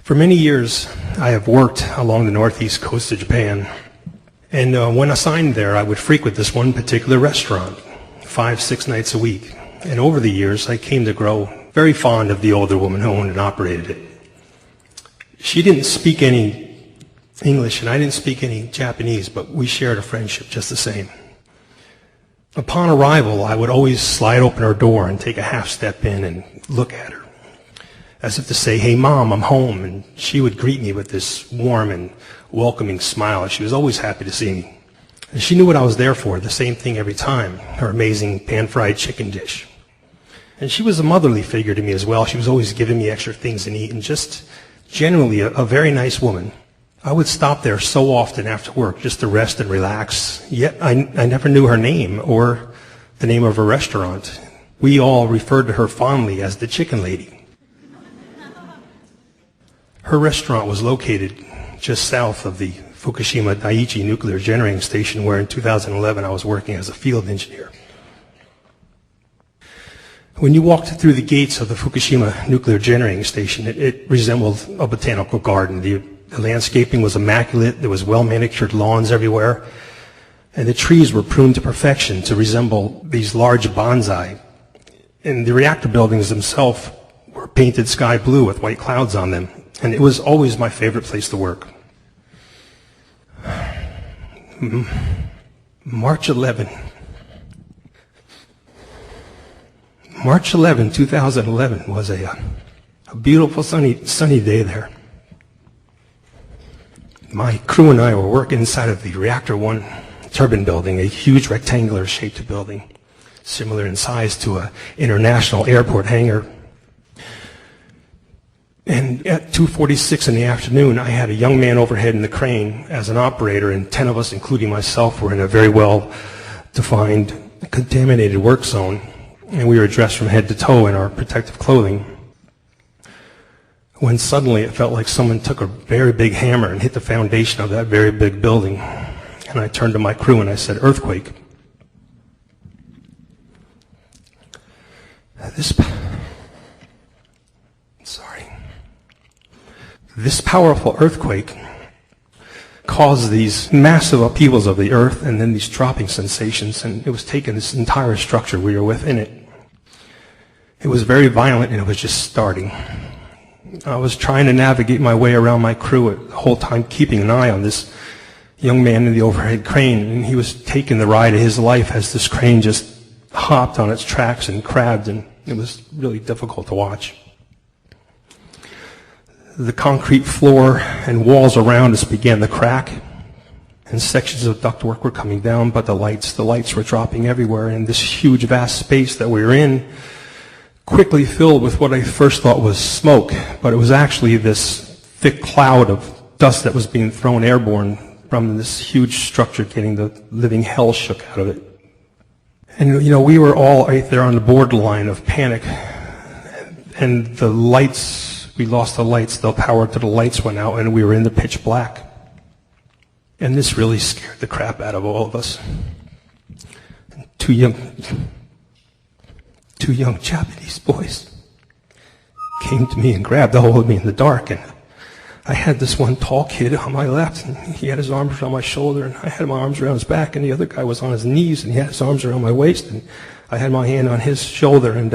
For many years, I have worked along the northeast coast of Japan, and when assigned there, I would frequent this one particular restaurant 5-6 nights a week. And over the years, I came to grow very fond of the older woman who owned and operated it. She didn't speak any English, and I didn't speak any Japanese, but we shared a friendship just the same. Upon arrival, I would always slide open her door and take a half step in and look at her, as if to say, "Hey, Mom, I'm home." And she would greet me with this warm and welcoming smile. She was always happy to see me. And she knew what I was there for, the same thing every time, her amazing pan-fried chicken dish. And she was a motherly figure to me as well. She was always giving me extra things to eat, and just generally a very nice woman. I would stop there so often after work just to rest and relax, yet I never knew her name or the name of her restaurant. We all referred to her fondly as the Chicken Lady. Her restaurant was located just south of the FUKUSHIMA Daiichi nuclear generating station, where in 2011 I was working as a field engineer. When you walked through the gates of the Fukushima nuclear generating station, it resembled a botanical garden. The landscaping was immaculate. There was well-manicured lawns everywhere, and the trees were pruned to perfection to resemble these large bonsai. And the reactor buildings themselves were painted sky blue with white clouds on them, and it was always my favorite place to work. March 11, 2011 was a beautiful sunny day there. My crew and I were working inside of the Reactor 1 turbine building, a huge rectangular shaped building, similar in size to an international airport hangar. And at 2:46 in the afternoon, I had a young man overhead in the crane as an operator, and 10 of us, including myself, were in a very well-defined, contaminated work zone, and we were dressed from head to toe in our protective clothing, when suddenly it felt like someone took a very big hammer and hit the foundation of that very big building. And I turned to my crew and I said, "Earthquake." This powerful earthquake caused these massive upheavals of the earth and then these dropping sensations, and it was taking this entire structure we were within it. It was very violent, and it was just starting. I was trying to navigate my way around my crew the whole time, keeping an eye on this young man in the overhead crane, and he was taking the ride of his life as this crane just hopped on its tracks and crabbed, and it was really difficult to watch. The concrete floor and walls around us began to crack, and sections of ductwork were coming down, but the lights were dropping everywhere, and this huge, vast space that we were in quickly filled with what I first thought was smoke, but it was actually this thick cloud of dust that was being thrown airborne from this huge structure, getting the living hell shook out of it. And, you know, we were all right there on the borderline of panic, and the lights, we lost the lights, the power to the lights went out, and we were in the pitch black. And this really scared the crap out of all of us. Two young Japanese boys came to me and grabbed a hold of me in the dark, and I had this one tall kid on my left, and he had his arms around my shoulder, and I had my arms around his back, and the other guy was on his knees, and he had his arms around my waist, and I had my hand on his shoulder, and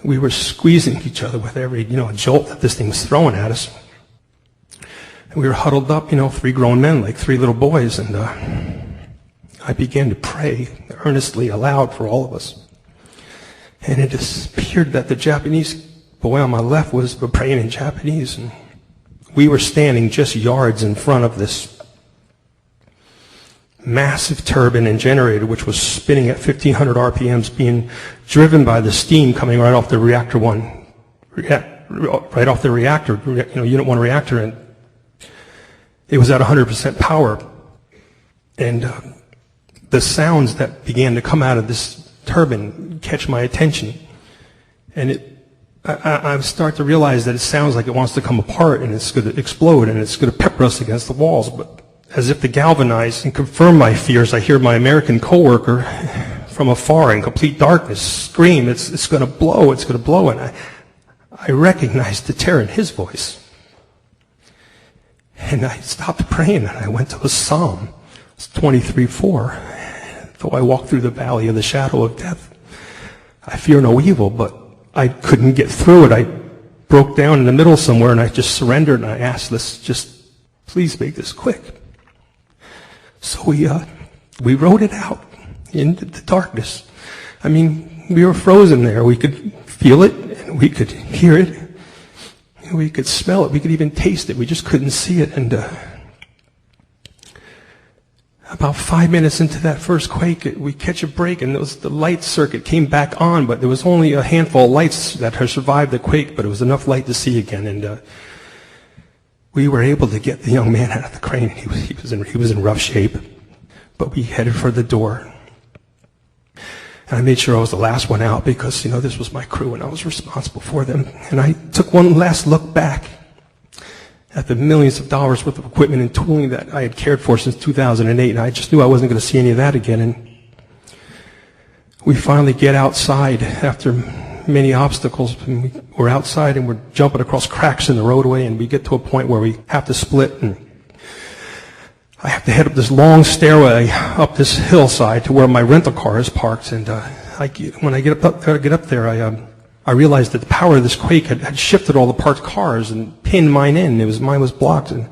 we were squeezing each other with every, jolt that this thing was throwing at us. And we were huddled up, 3 grown men, like 3 little boys, and I began to pray earnestly aloud for all of us. And it appeared that the Japanese boy on my left was praying in Japanese, and we were standing just yards in front of this massive turbine and generator, which was spinning at 1,500 RPMs, being driven by the steam coming right off the reactor right off the reactor, unit 1 reactor, and it was at 100% power. And the sounds that began to come out of this turbine catch my attention, and I start to realize that it sounds like it wants to come apart, and it's going to explode, and it's going to pepper us against the walls. But as if to galvanize and confirm my fears, I hear my American coworker from afar in complete darkness scream, it's going to blow, it's going to blow. And I recognized the terror in his voice. And I stopped praying and I went to a psalm. It's 23:4. Though I walk through the valley of the shadow of death, I fear no evil, but I couldn't get through it. I broke down in the middle somewhere and I just surrendered and I asked, let's just please make this quick. So we wrote it out into the darkness. I mean, we were frozen there. We could feel it and we could hear it. We could smell it. We could even taste it. We just couldn't see it. And about 5 minutes into that first quake, we catch a break, and the light circuit came back on, but there was only a handful of lights that had survived the quake, but it was enough light to see again. And we were able to get the young man out of the crane. He was in rough shape, but we headed for the door. And I made sure I was the last one out because, this was my crew and I was responsible for them. And I took one last look back at the millions of dollars worth of equipment and tooling that I had cared for since 2008. And I just knew I wasn't going to see any of that again. And we finally get outside after many obstacles. And we're outside and we're jumping across cracks in the roadway. And we get to a point where we have to split. And I have to head up this long stairway up this hillside to where my rental car is parked. And when I get up there, I realized that the power of this quake had shifted all the parked cars and pinned mine in. Mine was blocked. And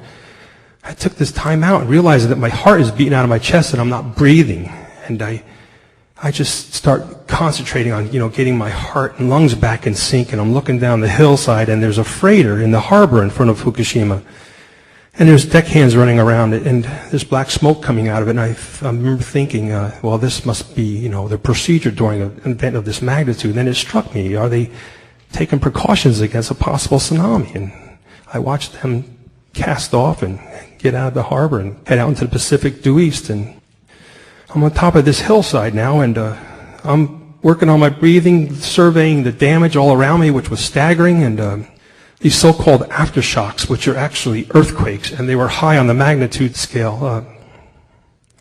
I took this time out and realized that my heart is beating out of my chest and I'm not breathing. And I just start concentrating on, getting my heart and lungs back in sync. And I'm looking down the hillside and there's a freighter in the harbor in front of Fukushima. And there's deckhands running around it, and there's black smoke coming out of it. And I remember thinking, well, this must be, the procedure during an event of this magnitude. And then it struck me, are they taking precautions against a possible tsunami? And I watched them cast off and get out of the harbor and head out into the Pacific due east. And I'm on top of this hillside now, and I'm working on my breathing, surveying the damage all around me, which was staggering, and these so-called aftershocks, which are actually earthquakes, and they were high on the magnitude scale,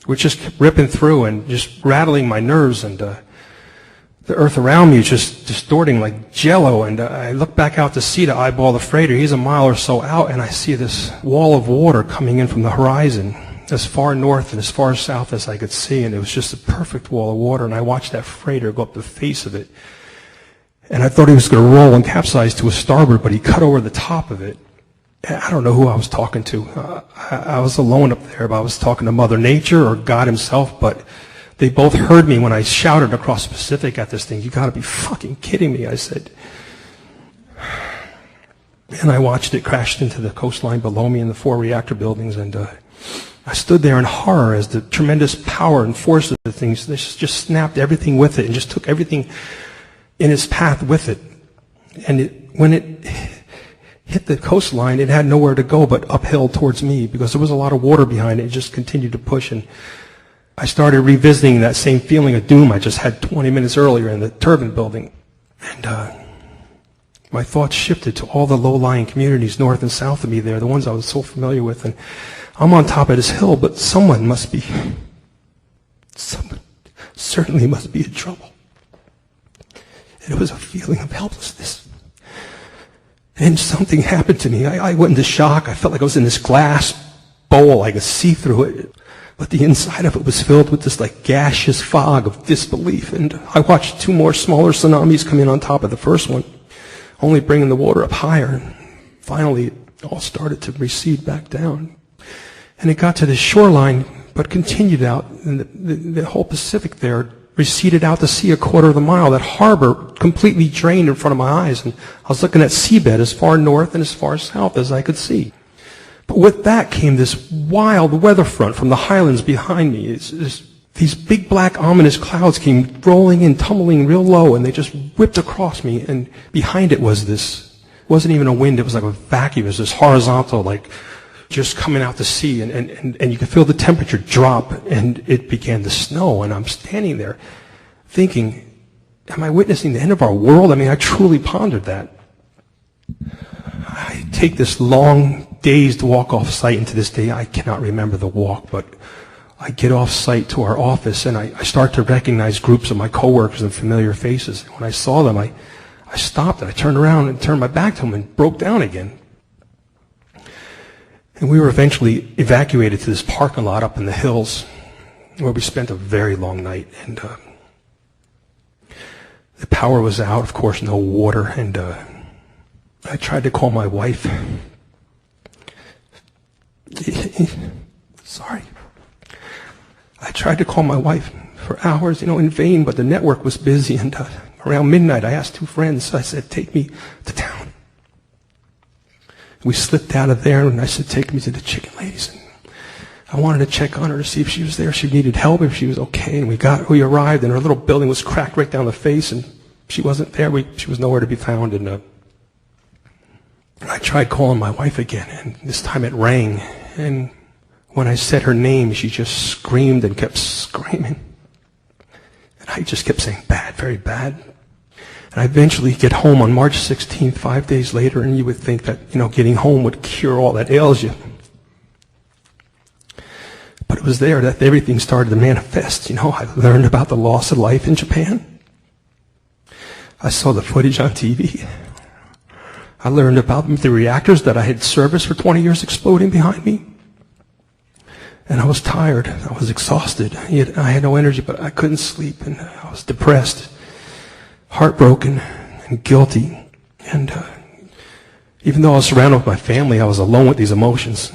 which just kept ripping through and just rattling my nerves, and the earth around me is just distorting like jello. And I look back out to sea to eyeball the freighter. He's a mile or so out, and I see this wall of water coming in from the horizon, as far north and as far south as I could see, and it was just a perfect wall of water. And I watched that freighter go up the face of it. And I thought he was going to roll and capsize to his starboard, but he cut over the top of it. I don't know who I was talking to. I was alone up there, but I was talking to Mother Nature or God himself, but they both heard me when I shouted across the Pacific at this thing. You got to be fucking kidding me, I said. And I watched it crash into the coastline below me in the 4 reactor buildings, and I stood there in horror as the tremendous power and force of the things just snapped everything with it and just took everything in its path with it. And when it hit the coastline, it had nowhere to go but uphill towards me because there was a lot of water behind it. It just continued to push, and I started revisiting that same feeling of doom I just had 20 minutes earlier in the turbine building. And my thoughts shifted to all the low-lying communities north and south of me there, the ones I was so familiar with. And I'm on top of this hill, but someone certainly must be in trouble. And it was a feeling of helplessness. And something happened to me. I went into shock. I felt like I was in this glass bowl. I could see through it. But the inside of it was filled with this like gaseous fog of disbelief. And I watched 2 more smaller tsunamis come in on top of the first one, only bringing the water up higher. And finally, it all started to recede back down. And it got to the shoreline, but continued out. And the whole Pacific there receded out to sea 1/4 of the mile. That harbor completely drained in front of my eyes. And I was looking at seabed as far north and as far south as I could see. But with that came this wild weather front from the highlands behind me. These big black ominous clouds came rolling in, tumbling real low, and they just whipped across me. And behind it was wasn't even a wind, it was like a vacuum. It was this horizontal, like just coming out to sea, and you could feel the temperature drop, and it began to snow. And I'm standing there thinking, am I witnessing the end of our world? I mean, I truly pondered that. I take this long, dazed walk off site, and to this day I cannot remember the walk, but I get off site to our office, and I start to recognize groups of my coworkers and familiar faces. And when I saw them, I I stopped and I turned around and turned my back to him and broke down again. And we were eventually evacuated to this parking lot up in the hills where we spent a very long night. And the power was out, of course, no water. And I tried to call my wife. Sorry. I tried to call my wife for hours, in vain, but the network was busy. And around midnight, I asked 2 friends. I said, take me to town. We slipped out of there, and I said, take me to the chicken ladies. And I wanted to check on her to see if she was there, if she needed help, if she was okay. And we arrived, and her little building was cracked right down the face, and she wasn't there. She was nowhere to be found. And I tried calling my wife again, and this time it rang. And when I said her name, she just screamed and kept screaming. And I just kept saying, bad, very bad. And I eventually get home on March 16th, 5 days later, and you would think that, getting home would cure all that ails you. But it was there that everything started to manifest. I learned about the loss of life in Japan. I saw the footage on TV. I learned about the reactors that I had serviced for 20 years exploding behind me. And I was tired. I was exhausted. Yet I had no energy, but I couldn't sleep, and I was depressed, heartbroken, and guilty. And even though I was surrounded with my family, I was alone with these emotions.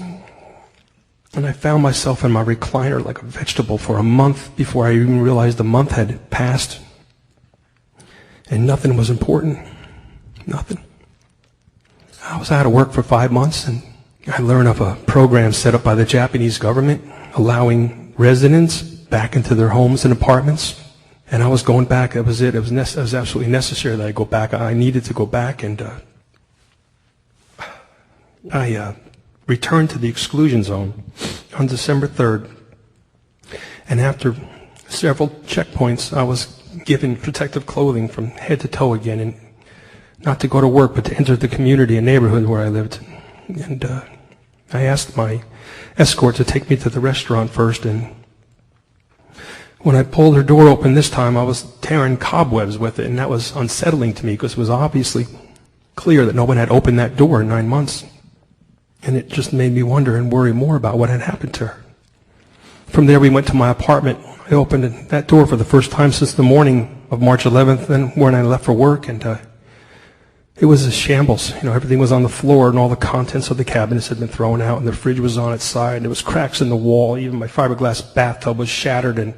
And I found myself in my recliner like a vegetable for a month before I even realized the month had passed. And nothing was important. Nothing. I was out of work for 5 months, and I learned of a program set up by the Japanese government allowing residents back into their homes and apartments. And I was going back. That was it. It was absolutely necessary that I go back. I needed to go back, and I returned to the exclusion zone on December 3rd. And after several checkpoints, I was given protective clothing from head to toe again, and not to go to work, but to enter the community and neighborhood where I lived. And I asked my escort to take me to the restaurant first, and when I pulled her door open this time, I was tearing cobwebs with it, and that was unsettling to me because it was obviously clear that no one had opened that door in 9 months. And it just made me wonder and worry more about what had happened to her. From there, we went to my apartment. I opened that door for the first time since the morning of March 11th, and when I left for work, and it was a shambles. Everything was on the floor, and all the contents of the cabinets had been thrown out, and the fridge was on its side, and there was cracks in the wall. Even my fiberglass bathtub was shattered, and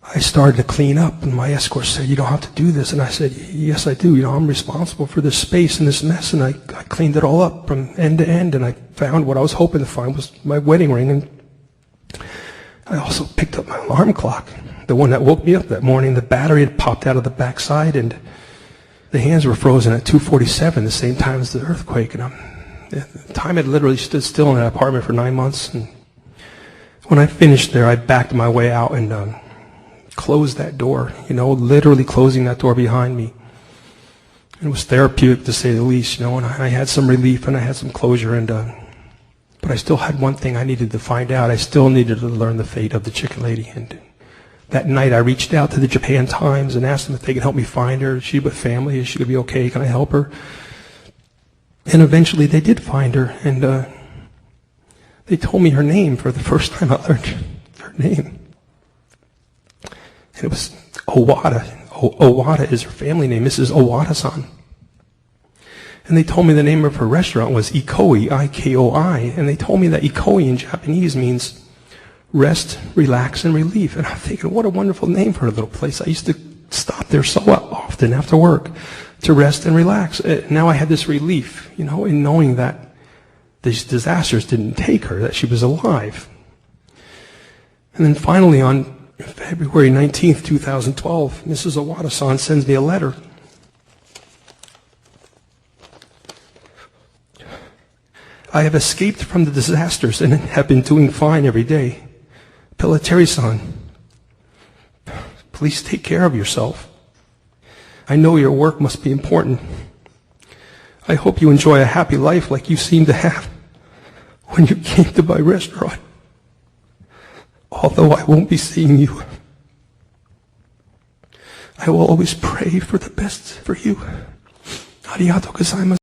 I started to clean up, and my escort said, you don't have to do this. And I said, yes, I do. I'm responsible for this space and this mess, and I cleaned it all up from end to end, and I found what I was hoping to find was my wedding ring. And I also picked up my alarm clock, the one that woke me up that morning. The battery had popped out of the backside, and the hands were frozen at 2:47, the same time as the earthquake. And the time had literally stood still in that apartment for 9 months. And when I finished there, I backed my way out and closed that door, literally closing that door behind me. It was therapeutic, to say the least, and I had some relief and I had some closure, and but I still had one thing I needed to find out. I still needed to learn the fate of the chicken lady. And that night I reached out to the Japan Times and asked them if they could help me find her. Is she with family? Is she going to be okay? Can I help her? And eventually they did find her, and they told me her name. For the first time I learned her name. And it was Owada. Owada is her family name, Mrs. Owada-san. And they told me the name of her restaurant was Ikoi, I-K-O-I. And they told me that Ikoi in Japanese means rest, relax, and relief. And I'm thinking, what a wonderful name for a little place. I used to stop there so often after work to rest and relax. Now I had this relief, in knowing that these disasters didn't take her, that she was alive. And then finally on February 19th, 2012, Mrs. Owada-san sends me a letter. I have escaped from the disasters and have been doing fine every day. Pelleteri-san, please take care of yourself. I know your work must be important. I hope you enjoy a happy life like you seem to have when you came to my restaurant. Although I won't be seeing you. I will always pray for the best for you. Arigatou gozaimasu.